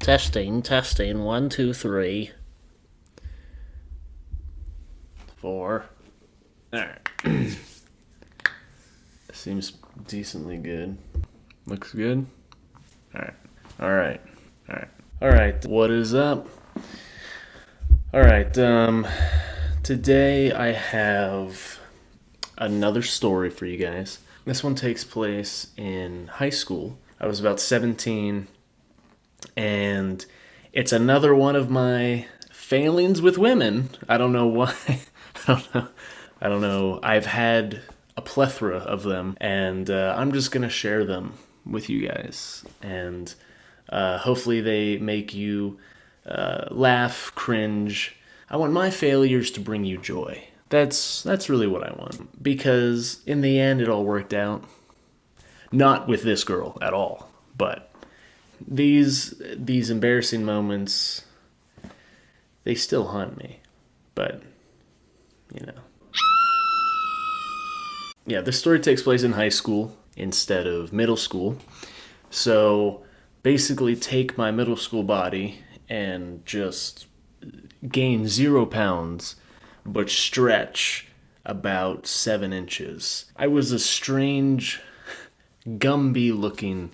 Testing, testing. 1, 2, 3, 4. Alright. Seems decently good. Looks good. Alright. What is up? Alright, today I have another story for you guys. This one takes place in high school. I was about 17, and it's another one of my failings with women. I don't know why. I don't know. I've had a plethora of them, and I'm just gonna share them with you guys, and hopefully they make you laugh, cringe. I want my failures to bring you joy. That's really what I want, because in the end it all worked out. Not with this girl at all, but these embarrassing moments, they still haunt me. But yeah, this story takes place in high school instead of middle school. So basically take my middle school body and just gain 0 pounds, but stretch about 7 inches. I was a strange, Gumby looking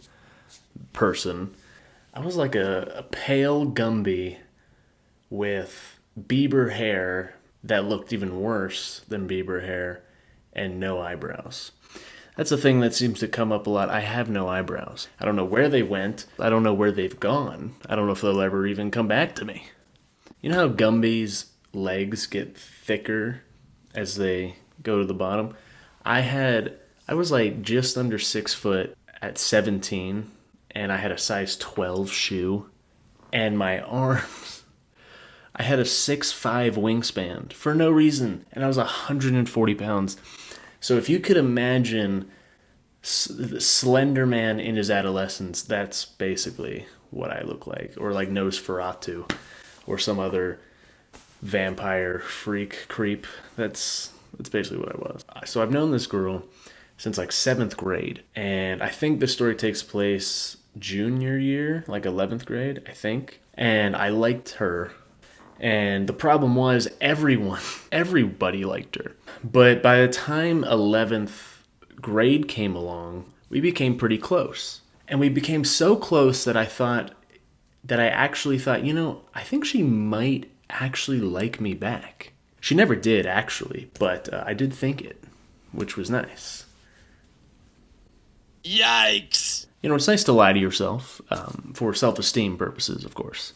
person. I was like a pale Gumby with Bieber hair that looked even worse than Bieber hair and no eyebrows. That's a thing that seems to come up a lot. I have no eyebrows. I don't know where they went. I don't know where they've gone. I don't know if they'll ever even come back to me. You know how Gumby's legs get thicker as they go to the bottom? I was like just under 6 foot at 17, and I had a size 12 shoe, and my arms, I had a 6'5" wingspan for no reason, and I was 140 pounds. So if you could imagine the Slender Man in his adolescence, that's basically what I look like. Or like Nosferatu, or some other vampire freak creep. That's basically what I was. So I've known this girl since like 7th grade, and I think the story takes place junior year, like 11th grade, I think. And I liked her. And the problem was everybody liked her. But by the time 11th grade came along, we became pretty close. And we became so close that I actually thought, I think she might actually like me back. She never did, actually, but I did think it, which was nice. Yikes! It's nice to lie to yourself, for self-esteem purposes, of course.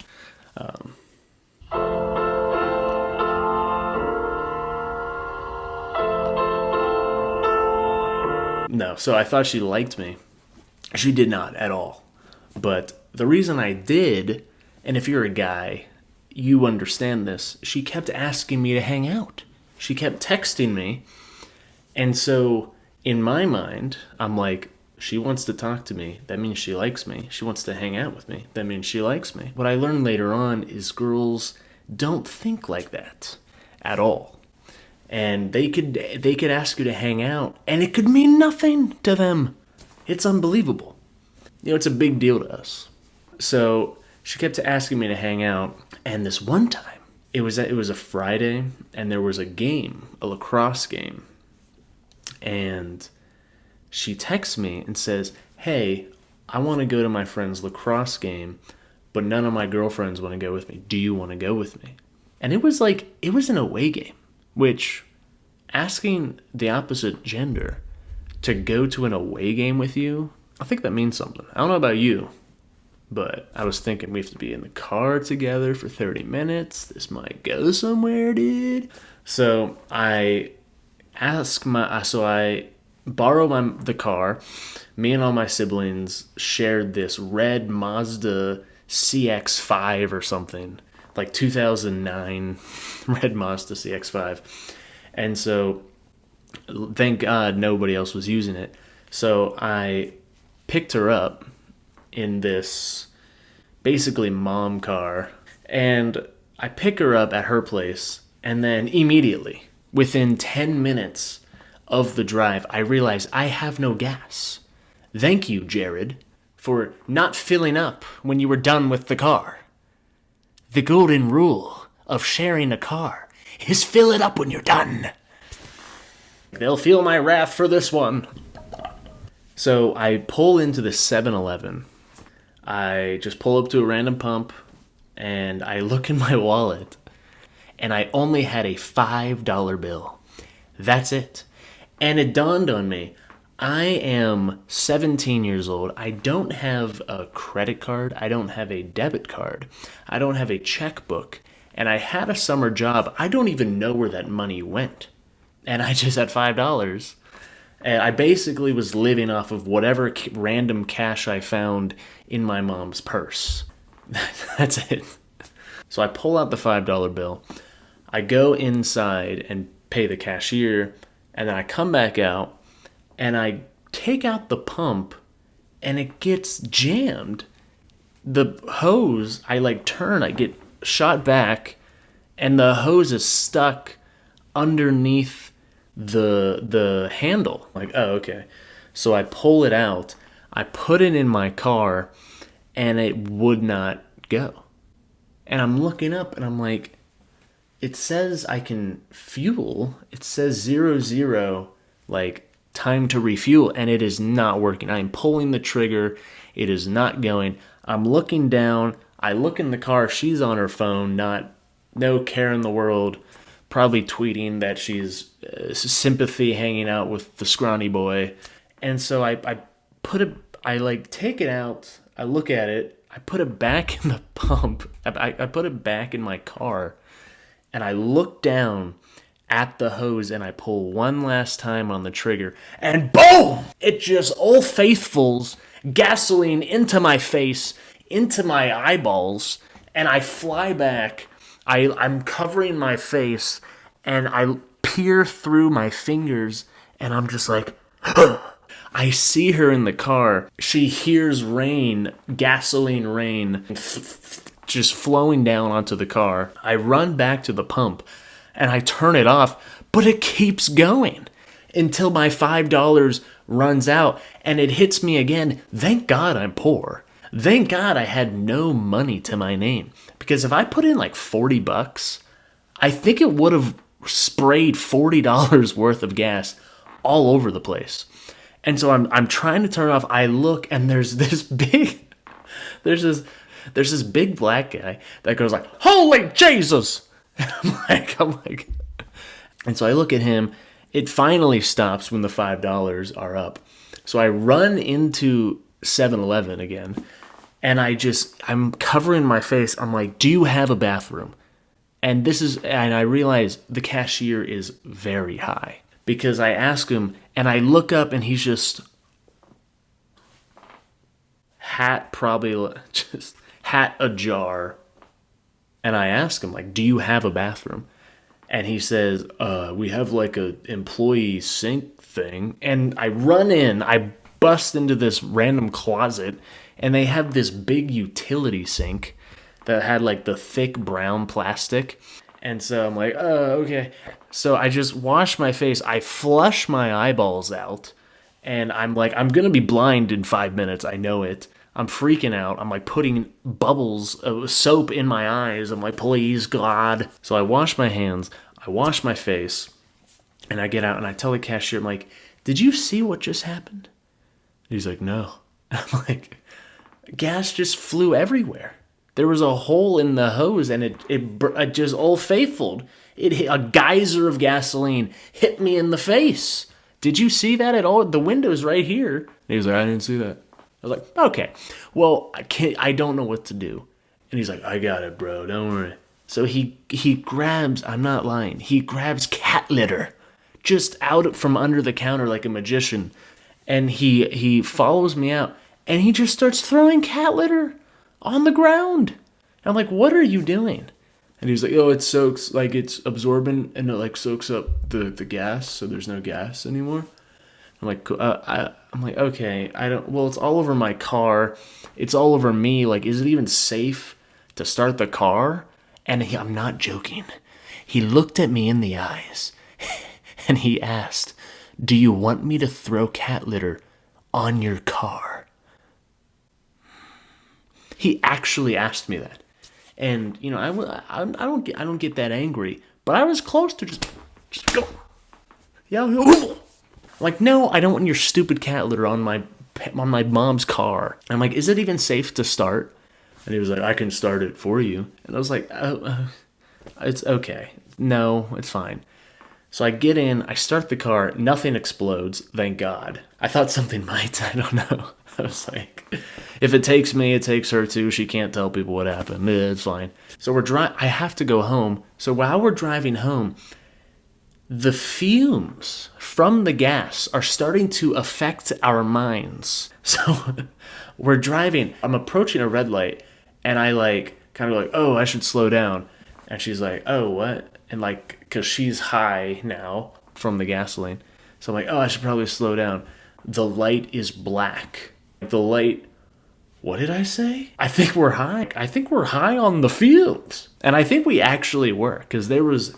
No, so I thought she liked me. She did not at all. But the reason I did, and if you're a guy, you understand this, she kept asking me to hang out. She kept texting me. And so in my mind, I'm like, she wants to talk to me. That means she likes me. She wants to hang out with me. That means she likes me. What I learned later on is girls don't think like that at all. And they could ask you to hang out, and it could mean nothing to them. It's unbelievable. It's a big deal to us. So she kept asking me to hang out, and this one time, it was a Friday, and there was a lacrosse game, and she texts me and says, "Hey, I want to go to my friend's lacrosse game, but none of my girlfriends want to go with me. Do you want to go with me?" And it was an away game, which, asking the opposite gender to go to an away game with you, I think that means something. I don't know about you, but I was thinking we have to be in the car together for 30 minutes. This might go somewhere, dude. So I borrow the car. Me and all my siblings shared this red Mazda CX-5 or something, like 2009 red Mazda CX-5. And so thank God nobody else was using it. So I picked her up in this basically mom car, and I pick her up at her place, and then immediately, within 10 minutes of the drive, I realize I have no gas. Thank you, Jared, for not filling up when you were done with the car. The golden rule of sharing a car is fill it up when you're done. They'll feel my wrath for this one. So I pull into the 7-Eleven. I just pull up to a random pump, and I look in my wallet, and I only had a $5 bill. That's it. And it dawned on me, I am 17 years old. I don't have a credit card. I don't have a debit card. I don't have a checkbook. And I had a summer job. I don't even know where that money went. And I just had $5. And I basically was living off of whatever random cash I found in my mom's purse. That's it. So I pull out the $5 bill. I go inside and pay the cashier. And then I come back out. And I take out the pump, and it gets jammed. The hose, I turn, I get shot back, and the hose is stuck underneath the handle. Like, oh, okay. So I pull it out, I put it in my car, and it would not go. And I'm looking up, and I'm like, it says I can fuel. It says 00, time to refuel, and it is not working. I am pulling the trigger. It is not going. I'm looking down. I look in the car. She's on her phone, no care in the world, probably tweeting that she's sympathy hanging out with the scrawny boy. And so I take it out. I look at it. I put it back in the pump. I put it back in my car, and I look down at the hose, and I pull one last time on the trigger, and boom! It just Old Faithfuls gasoline into my face, into my eyeballs, and I fly back. I'm covering my face, and I peer through my fingers, and I'm just like, I see her in the car. She hears rain, gasoline rain, just flowing down onto the car. I run back to the pump, and I turn it off, but it keeps going until my $5 runs out, and it hits me again. Thank God I'm poor. Thank God I had no money to my name, because if I put in $40, I think it would have sprayed $40 worth of gas all over the place. And so I'm trying to turn it off. I look, and there's this big black guy that goes like, "Holy Jesus!" I'm like, and so I look at him. It finally stops when the $5 are up. So I run into 7-Eleven again, and I'm covering my face. I'm like, "Do you have a bathroom?" And I realize the cashier is very high, because I ask him, and I look up, and he's just hat ajar. And I ask him, "Do you have a bathroom?" And he says, "We have a employee sink thing." And I run in, I bust into this random closet, and they have this big utility sink that had the thick brown plastic. And so I'm like, "Oh, okay." So I just wash my face, I flush my eyeballs out, and I'm like, I'm gonna be blind in 5 minutes, I know it. I'm freaking out. I'm putting bubbles of soap in my eyes. I'm like, "Please, God." So I wash my hands, I wash my face, and I get out, and I tell the cashier, I'm like, "Did you see what just happened?" He's like, "No." I'm like, gas just flew everywhere. There was a hole in the hose, and it just Old Faithful. It hit, a geyser of gasoline hit me in the face. "Did you see that at all? The window's right here." And he was like, "I didn't see that." I was like, "Okay, well, I don't know what to do." And he's like, "I got it, bro, don't worry." So he grabs, I'm not lying, he grabs cat litter just out from under the counter like a magician. And he follows me out, and he just starts throwing cat litter on the ground. And I'm like, "What are you doing?" And he's like, "Oh, it soaks, it's absorbent, and it soaks up the gas, so there's no gas anymore." I'm like, I'm like, "Okay, it's all over my car. It's all over me. Is it even safe to start the car?" And I'm not joking. He looked at me in the eyes, and he asked, "Do you want me to throw cat litter on your car?" He actually asked me that. And, you know, I don't get that angry, but I was close to just go. Yeah. Like, no, I don't want your stupid cat litter on my mom's car. I'm like, is it even safe to start? And he was like, I can start it for you. And I was like, it's okay. No, it's fine. So I get in, I start the car, nothing explodes, thank God. I thought something might, I don't know. I was like, if it takes me, it takes her too. She can't tell people what happened. It's fine. So I have to go home. So while we're driving home, the fumes from the gas are starting to affect our minds. So we're driving, I'm approaching a red light, and I like, kind of like, oh, I should slow down. And she's like, oh, what? And like, because she's high now from the gasoline. So I'm like, oh, I should probably slow down. The light is black. The light, what did I say? I think we're high. I think we're high on the fumes. And I think we actually were, because there was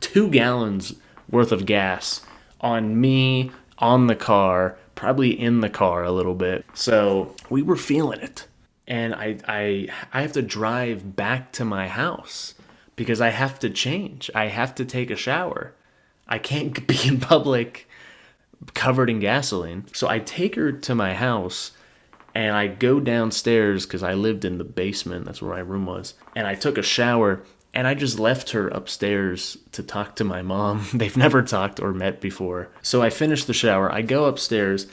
2 gallons worth of gas on me, on the car, probably in the car a little bit. So we were feeling it. And I have to drive back to my house because I have to change. I have to take a shower. I can't be in public covered in gasoline. So I take her to my house and I go downstairs because I lived in the basement. That's where my room was. And I took a shower and I just left her upstairs to talk to my mom. They've never talked or met before. So I finish the shower. I go upstairs.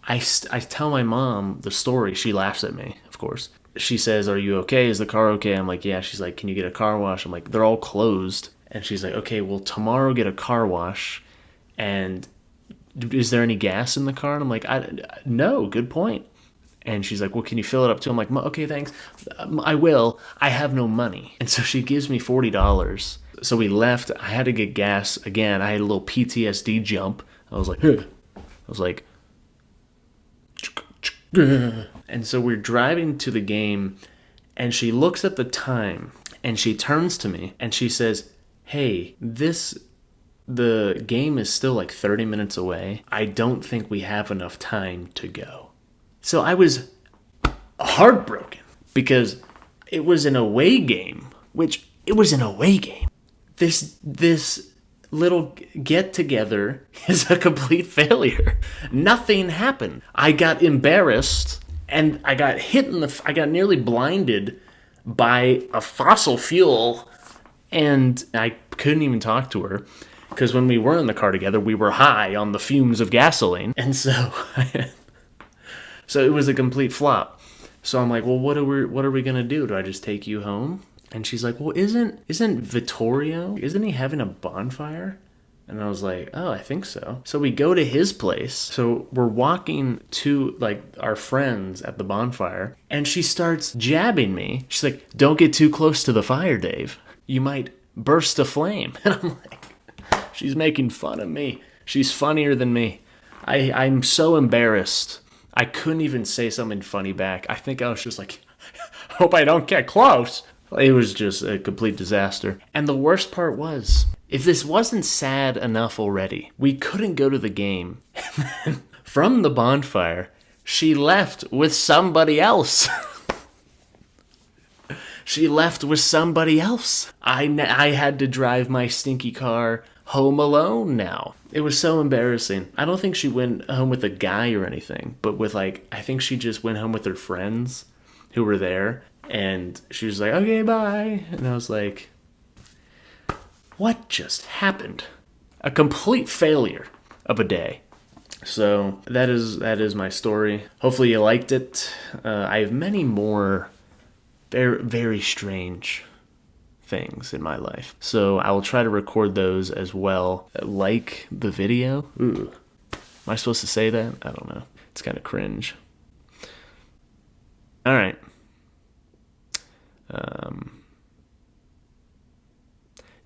I tell my mom the story. She laughs at me, of course. She says, are you okay? Is the car okay? I'm like, yeah. She's like, can you get a car wash? I'm like, they're all closed. And she's like, okay, well, tomorrow get a car wash. And is there any gas in the car? And I'm like, no, good point. And she's like, well, can you fill it up too? I'm like, okay, thanks. I will. I have no money. And so she gives me $40. So we left. I had to get gas again. I had a little PTSD jump. I was like, and so we're driving to the game, and she looks at the time, and she turns to me, and she says, hey, the game is still like 30 minutes away. I don't think we have enough time to go. So I was heartbroken because it was an away game, This little get-together is a complete failure. Nothing happened. I got embarrassed, and I got I got nearly blinded by a fossil fuel, and I couldn't even talk to her. Because when we were in the car together, we were high on the fumes of gasoline. And so so it was a complete flop. So I'm like, well, what are we going to do? Do I just take you home? And she's like, well, isn't Vittorio, isn't he having a bonfire? And I was like, oh, I think so. So we go to his place. So we're walking to like our friends at the bonfire. And she starts jabbing me. She's like, don't get too close to the fire, Dave. You might burst a flame. And I'm like, she's making fun of me. She's funnier than me. I'm so embarrassed. I couldn't even say something funny back. I think I was just like, hope I don't get close. It was just a complete disaster. And the worst part was, if this wasn't sad enough already, we couldn't go to the game. From the bonfire, she left with somebody else. She left with somebody else. I had to drive my stinky car home alone now. It was so embarrassing. I don't think she went home with a guy or anything, but I think she just went home with her friends who were there, and she was like, okay, bye. And I was like, what just happened? A complete failure of a day. So that is my story. Hopefully you liked it. I have many more very, very strange things in my life. So I will try to record those as well. Like the video. Ooh. Am I supposed to say that? I don't know. It's kind of cringe. All right.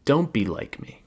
Don't be like me.